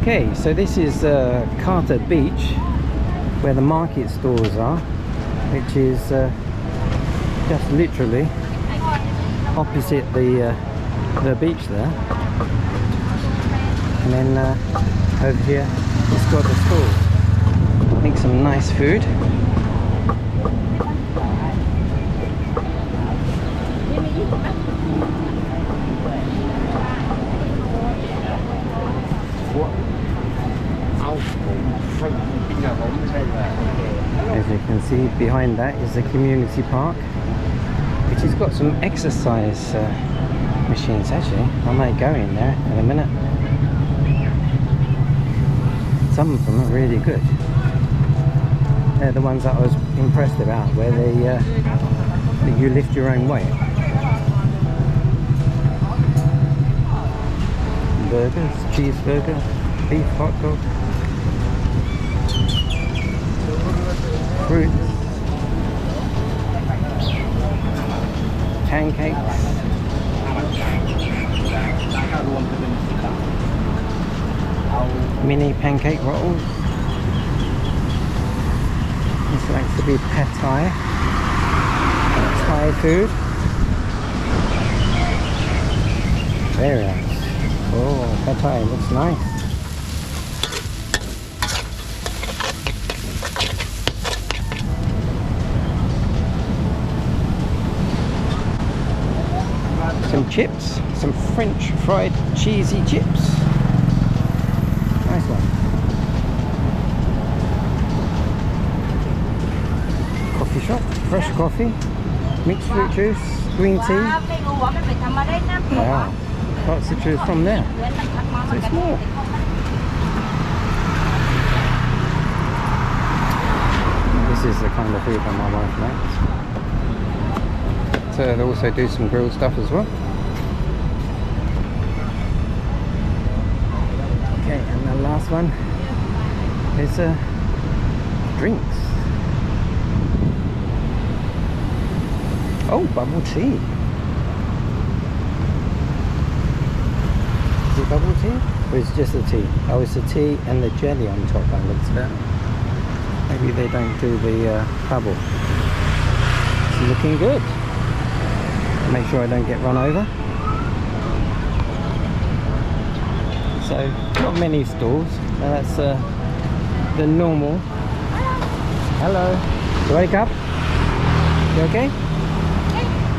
Okay, so this is Kata Beach, where the market stalls are, which is just literally opposite the beach there. And then over here it's got the stalls. Make some nice food. As you can see, behind that is the community park, which has got some exercise machines. Actually, I might go in there in a minute. Some of them are really good. They're the ones that I was impressed about, where you lift your own weight. Burgers, cheeseburger, beef hot dog, fruits, pancakes, mini pancake rolls. This likes to be pad Thai, Thai food. Very nice. Oh, pad Thai looks nice. Some chips, some French fried cheesy chips. Nice one. Coffee shop, fresh coffee, mixed fruit juice, green tea. Wow, lots to choose from there. So small. This is the kind of food that my wife likes. So they also do some grilled stuff as well. Okay, and the last one is drinks. Oh, bubble tea. Is it bubble tea? Or is it just the tea? Oh, it's the tea and the jelly on top, by the looks of it. Maybe they don't do the bubble. It's looking good. Make sure I don't get run over. So, not many stalls. That's the normal. Hello. You wake up? You okay?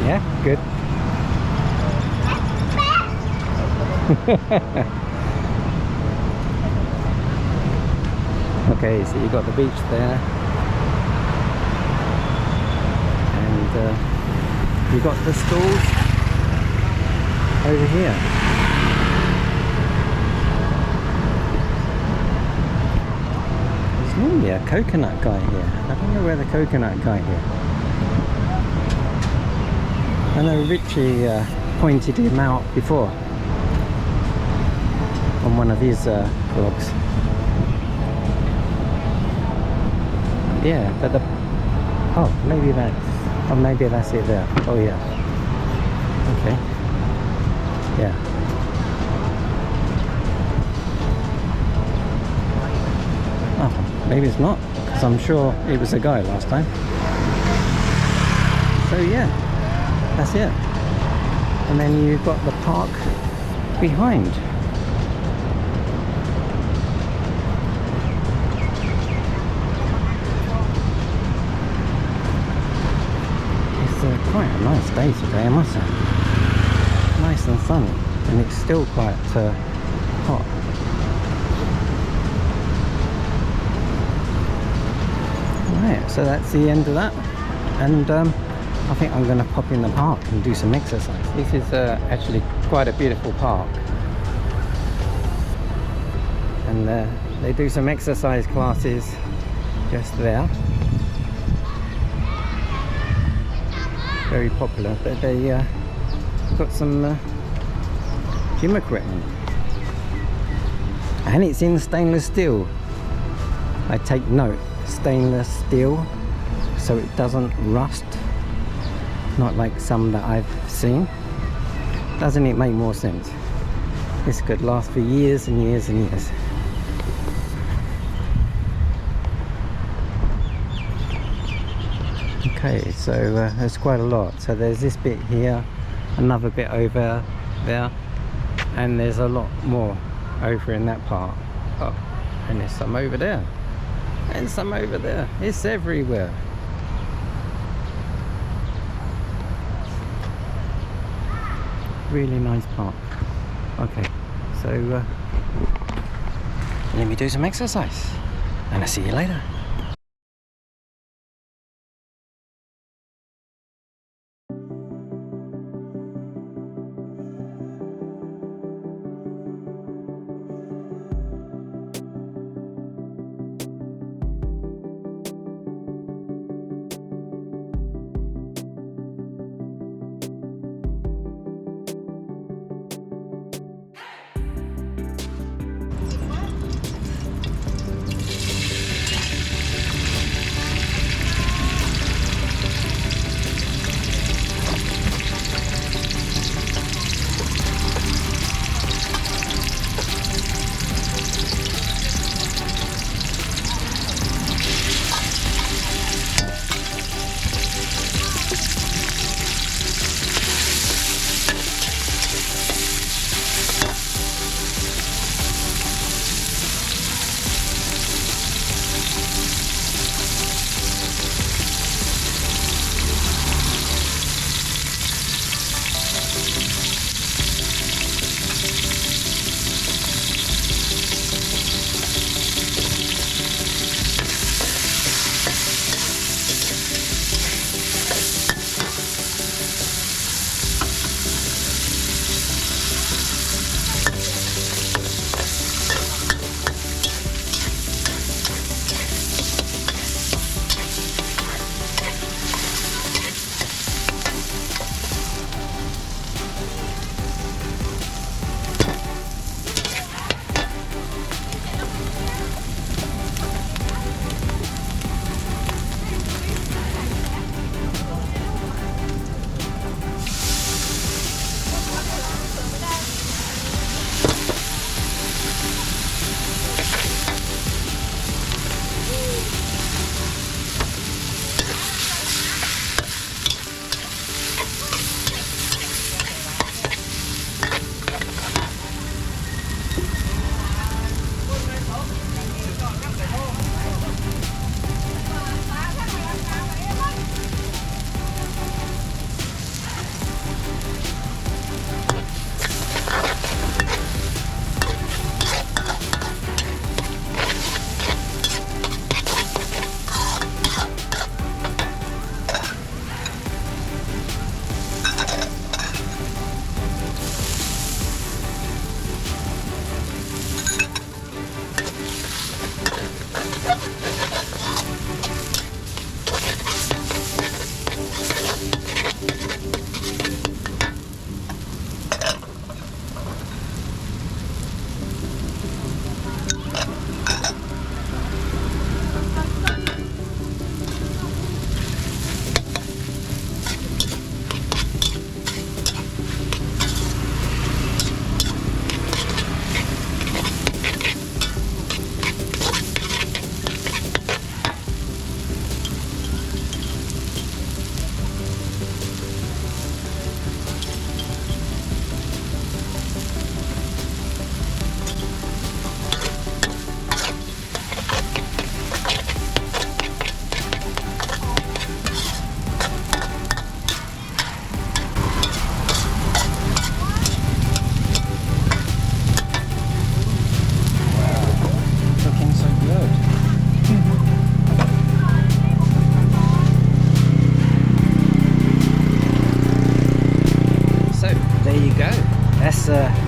Yeah, good. Okay, so you got the beach there, and you got the stalls over here. There's normally a coconut guy here. I don't know where the coconut guy here. I know Richie pointed him out before on one of his vlogs. Yeah, but maybe that's it there. Oh yeah. Okay. Yeah. Oh, maybe it's not, because I'm sure it was a guy last time. So yeah, that's it. And then you've got the park behind. Quite a nice day today, I must say. Nice and sunny, and it's still quite hot. Right, so that's the end of that, and I think I'm going to pop in the park and do some exercise. This is actually quite a beautiful park, and they do some exercise classes just there. Very popular, but they got some gym equipment, and it's in stainless steel. I take note, stainless steel, so it doesn't rust, not like some that I've seen. Doesn't it make more sense? This could last for years and years and years. Okay, so there's quite a lot. So there's this bit here, another bit over there, and there's a lot more over in that part. Oh, and there's some over there, and some over there. It's everywhere. Really nice park. Okay, so let me do some exercise, and I'll see you later.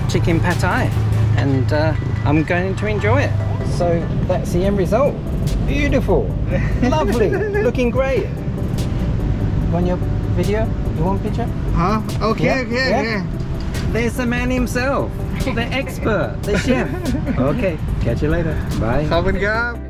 Chicken pad thai, and I'm going to enjoy it. So that's the end result. Beautiful, lovely, looking great. Want your video? You want a picture? Huh? Okay, Yeah? okay, Yeah? okay. There's the man himself, the expert, the chef. Okay, catch you later. Bye. ขอบคุณครับ